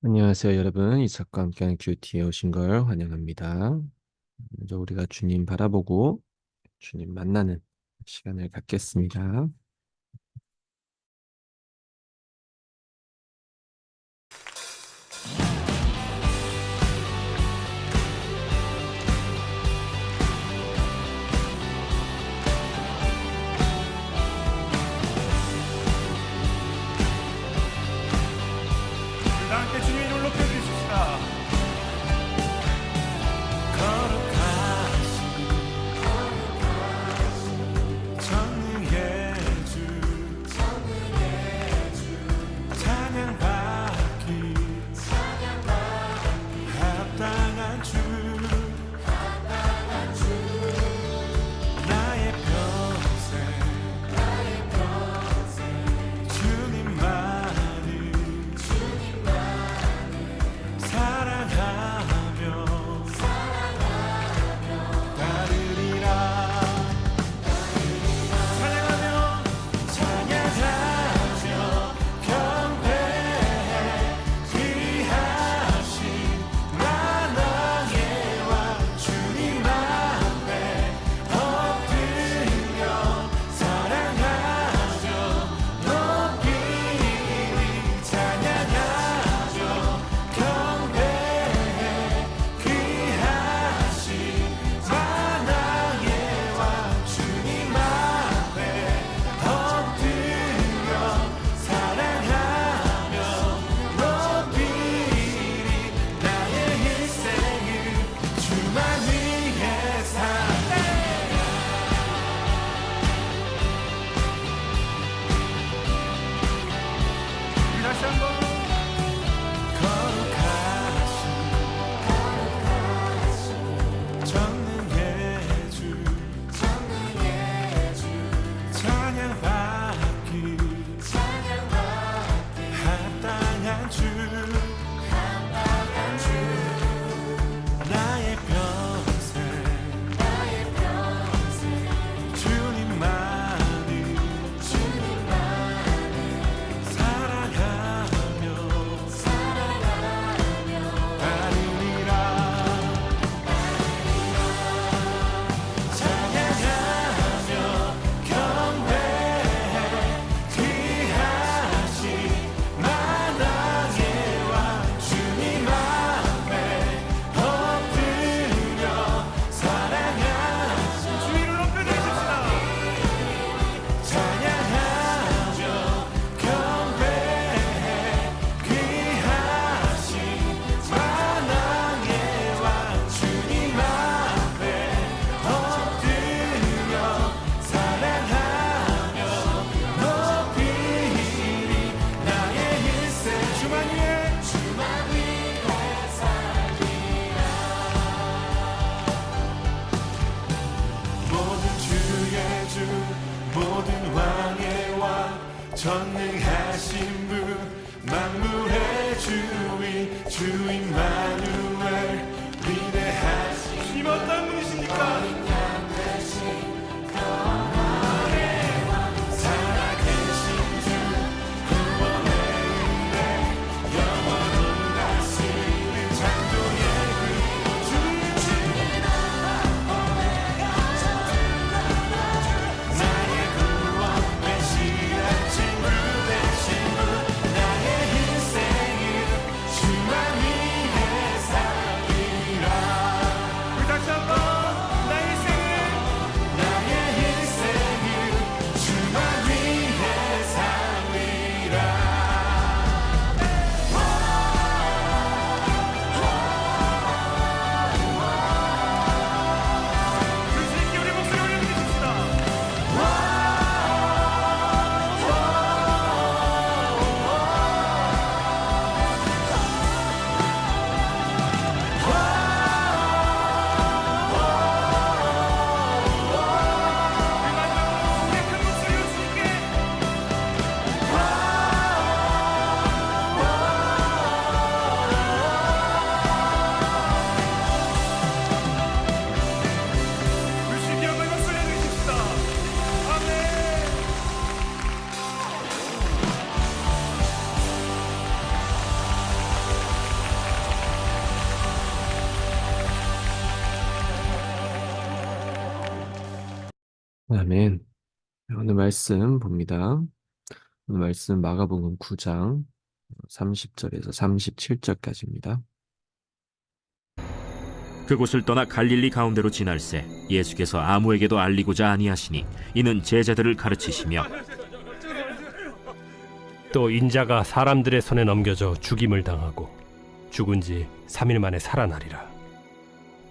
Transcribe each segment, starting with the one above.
안녕하세요, 여러분. 이삭과 함께하는 큐티에 오신 걸 환영합니다. 먼저 우리가 주님 바라보고 주님 만나는 시간을 갖겠습니다. 우리 다 함께 주님의 이름을 높여주십시다. 거룩하신 전능의 주 찬양받기 합당한 주 나의 평생 주님만을 사랑하며 따르리라. 찬양하며 찬양하며 경배해 귀하신 만왕의 왕 주님 앞에 엎드려 사랑하며 높이 찬양하며 경배해 귀하신 만왕의 왕 주님 앞에 엎드려 사랑하며 높이리. 나의 일생을 주만 위해 살네. 우리 다시 한번 거룩하신 전능의 주 찬양받기 합당한 주 나의 평생 주님만을 사랑하며 아멘. 오늘 말씀 봅니다. 오늘 말씀 마가복음 9장 30절에서 37절까지입니다. 그곳을 떠나 갈릴리 가운데로 지날새 예수께서 아무에게도 알리고자 아니하시니 이는 제자들을 가르치시며 또 인자가 사람들의 손에 넘겨져 죽임을 당하고 죽은 지 3일 만에 살아나리라.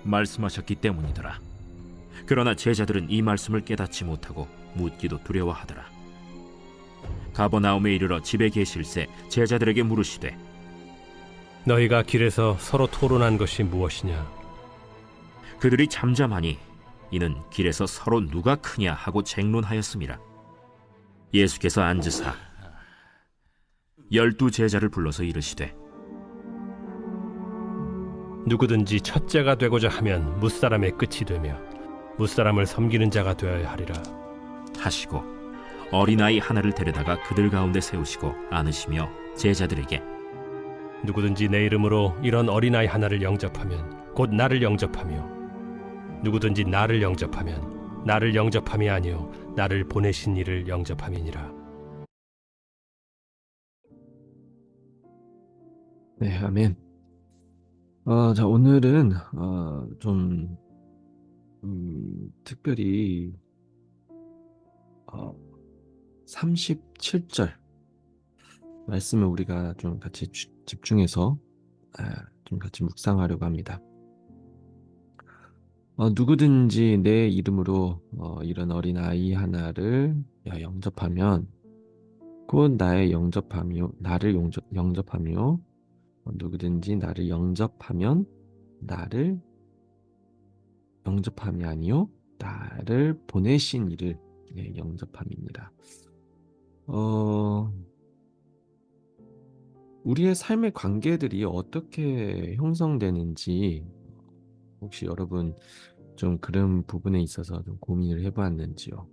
말씀하셨기 때문이더라. 그러나 제자들은 이 말씀을 깨닫지 못하고 묻기도 두려워하더라. 가버나움에 이르러 집에 계실새 제자들에게 물으시되 너희가 길에서 서로 토론한 것이 무엇이냐? 그들이 잠잠하니 이는 길에서 서로 누가 크냐 하고 쟁론하였음이라. 예수께서 앉으사 12 제자를 불러서 이르시되 누구든지 첫째가 되고자 하면 무사람의 끝이 되며 무사람을 섬기는 자가 되어야 하리라. 하시고 어린아이 하나를 데려다가 그들 가운데 세우시고 안으시며 제자들에게 누구든지 내 이름으로 이런 어린아이 하나를 영접하면 곧 나를 영접하며 누구든지 나를 영접하면 나를 영접함이 아니요 나를 보내신 이를 영접함이니라. 네, 아멘. 자, 오늘은 좀 특별히 37절 말씀을 우리가 좀 같이 집중해서 좀 같이 묵상하려고 합니다. 누구든지 내 이름으로 이런 어린 아이 하나를 영접하면 곧 나의 나를 영접하며 누구든지 나를 영접하면 나를 영접함이 아니요 나를 보내신 이를 영접함이니라. 우리의 삶의 관계들이 어떻게 형성되는지 혹시 여러분 좀 그런 부분에 있어서 좀 고민을 해보았는지요?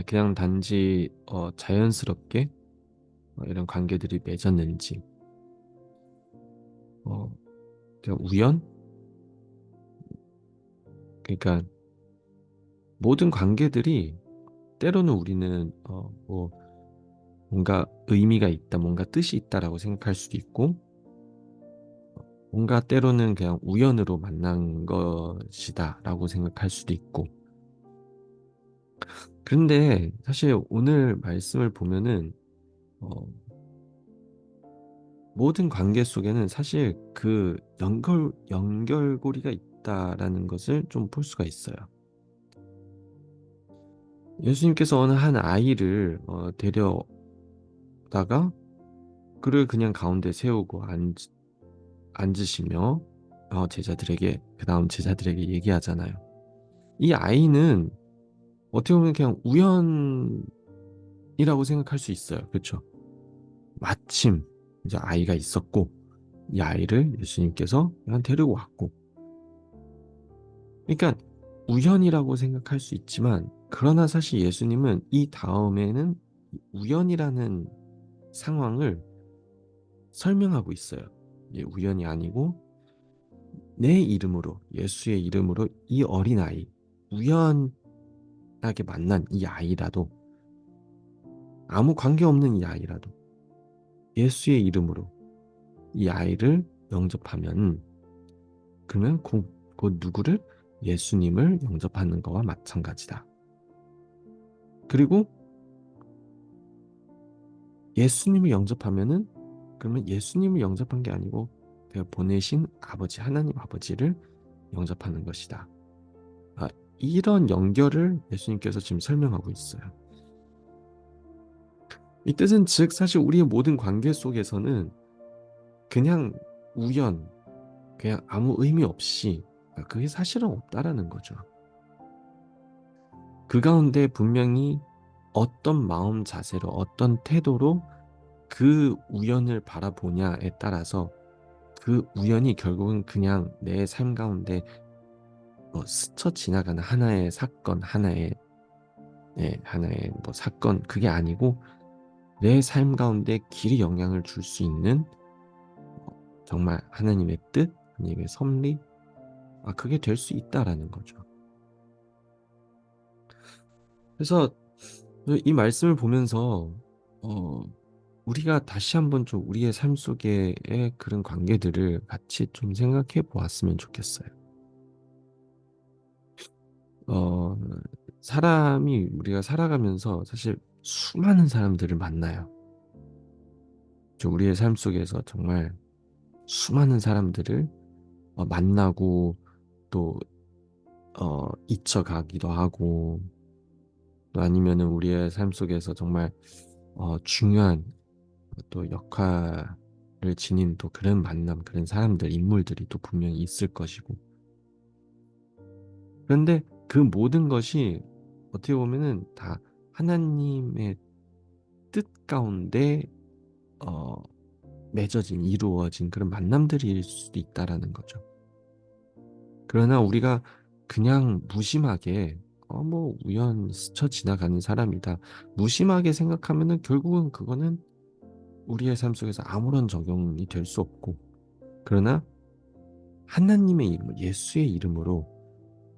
그냥 단지 자연스럽게 이런 관계들이 맺었는지, 그냥 우연? 그러니까 모든 관계들이 때로는 우리는 뭔가 의미가 있다, 뭔가 뜻이 있다라고 생각할 수도 있고, 뭔가 때로는 그냥 우연으로 만난 것이다라고 생각할 수도 있고. 그런데 사실 오늘 말씀을 보면은 모든 관계 속에는 사실 그 연결고리가 있다라는 것을 좀 볼 수가 있어요. 예수님께서 어느 한 아이를 데려다가 그를 그냥 가운데 세우고 앉으시며 그 다음 제자들에게 얘기하잖아요. 이 아이는 어떻게 보면 그냥 우연이라고 생각할 수 있어요. 그렇죠? 마침 이제 아이가 있었고 이 아이를 예수님께서 그냥 데리고 왔고, 그러니까 우연이라고 생각할 수 있지만, 그러나 사실 예수님은 이 다음에는 우연이라는 상황을 설명하고 있어요. 이게 우연이 아니고 내 이름으로, 예수의 이름으로 이 어린아이, 우연하게 만난 이 아이라도, 아무 관계없는 이 아이라도 예수의 이름으로 이 아이를 영접하면 그러면 곧 누구를? 예수님을 영접하는 것과 마찬가지다. 그리고 예수님을 영접하면은 그러면 예수님을 영접한 게 아니고 내가 보내신 아버지, 하나님 아버지를 영접하는 것이다. 이런 연결을 예수님께서 지금 설명하고 있어요. 이 뜻은 즉 사실 우리의 모든 관계 속에서는 그냥 우연, 그냥 아무 의미 없이 그게 사실은 없다라는 거죠. 그 가운데 분명히 어떤 마음 자세로, 어떤 태도로 그 우연을 바라보냐에 따라서 그 우연이 결국은 그냥 내 삶 가운데 스쳐 지나가는 하나의 사건, 하나의 사건, 그게 아니고 내 삶 가운데 길이 영향을 줄 수 있는 정말 하나님의 뜻, 하나님의 섭리, 그게 될 수 있다라는 거죠. 그래서 이 말씀을 보면서 어, 우리가 다시 한번 좀 우리의 삶 속의 그런 관계들을 같이 좀 생각해 보았으면 좋겠어요. 어, 사람이 우리가 살아가면서 사실 수많은 사람들을 만나요. 우리의 삶 속에서 정말 수많은 사람들을 만나고 또 잊혀가기도 하고 또 아니면은 우리의 삶 속에서 정말 중요한 또 역할을 지닌 또 그런 만남, 그런 사람들, 인물들이 또 분명히 있을 것이고. 그런데 그 모든 것이 어떻게 보면은 다 하나님의 뜻 가운데 어, 맺어진, 이루어진 그런 만남들일 수도 있다라는 거죠. 그러나 우리가 그냥 무심하게 뭐 우연 스쳐 지나가는 사람이다. 무심하게 생각하면은 결국은 그거는 우리의 삶 속에서 아무런 적용이 될 수 없고, 그러나 하나님의 이름, 예수의 이름으로,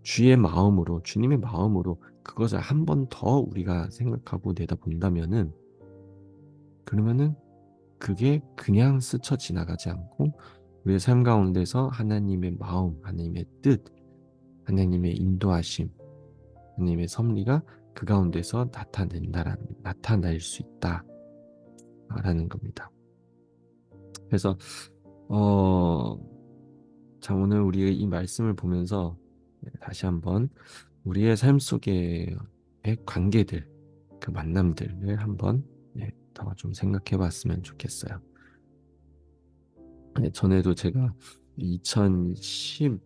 주의 마음으로, 주님의 마음으로 그것을 한 번 더 우리가 생각하고 내다본다면은, 그러면은 그게 그냥 스쳐 지나가지 않고 우리의 삶 가운데서 하나님의 마음, 하나님의 뜻, 하나님의 인도하심, 하나님의 섭리가 그 가운데서 나타날 수 있다라는 겁니다. 그래서 어, 자, 오늘 우리의 이 말씀을 보면서 다시 한번 우리의 삶 속의 관계들, 그 만남들을 한번 더 좀 생각해 봤으면 좋겠어요. 전에도 제가 18년,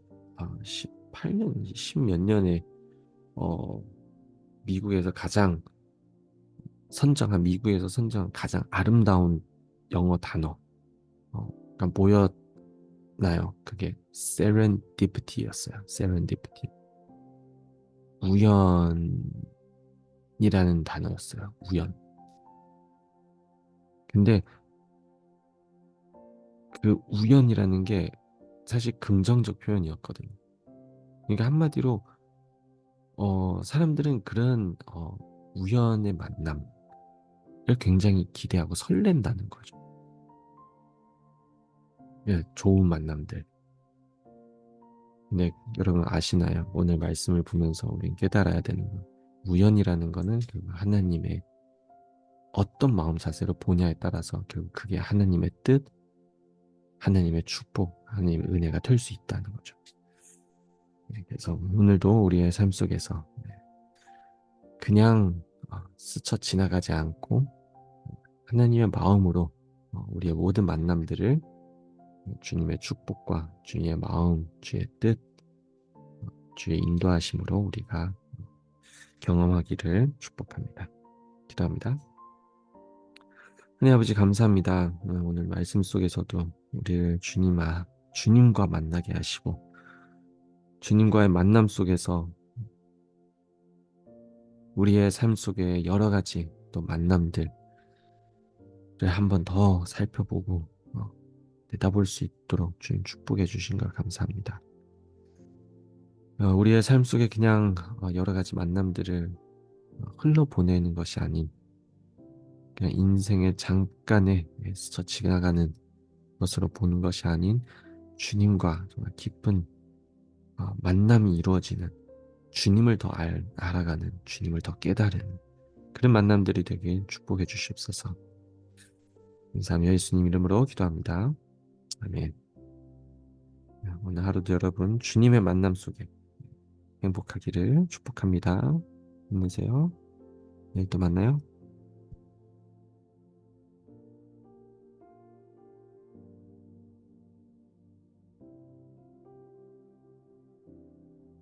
10몇 년에 어, 미국에서 선정한 가장 아름다운 영어 단어, 그러니까 뭐였나요? 그게 serendipity였어요. serendipity. 우연이라는 단어였어요. 우연. 근데 그 우연이라는 게 사실 긍정적 표현이었거든요. 그러니까 한마디로 사람들은 그런 우연의 만남을 굉장히 기대하고 설렌다는 거죠. 예, 좋은 만남들. 근데 여러분 아시나요? 오늘 말씀을 보면서 우리는 깨달아야 되는 건 우연이라는 거는 결국 하나님의 어떤 마음 자세로 보냐에 따라서 결국 그게 하나님의 뜻, 하나님의 축복, 하나님의 은혜가 될 수 있다는 거죠. 그래서 오늘도 우리의 삶 속에서 그냥 스쳐 지나가지 않고 하나님의 마음으로 우리의 모든 만남들을 주님의 축복과 주님의 마음, 주의 뜻, 주의 인도하심으로 우리가 경험하기를 축복합니다. 기도합니다. 하나님 아버지 감사합니다. 오늘 말씀 속에서도 우리를 주님과 만나게 하시고 주님과의 만남 속에서 우리의 삶 속에 여러 가지 또 만남들을 한 번 더 살펴보고 내다볼 수 있도록 주님 축복해 주신 걸 감사합니다. 우리의 삶 속에 그냥 여러 가지 만남들을 흘러보내는 것이 아닌 그냥 인생의 잠깐에 스쳐 지나가는 것으로 보는 것이 아닌 주님과 정말 깊은 만남이 이루어지는 주님을 더 알아가는 주님을 더 깨달은 그런 만남들이 되길 축복해 주시옵소서. 감사하며 예수님 이름으로 기도합니다. 아멘. 오늘 하루도 여러분 주님의 만남 속에 행복하기를 축복합니다. 힘내세요. 내일 또 만나요.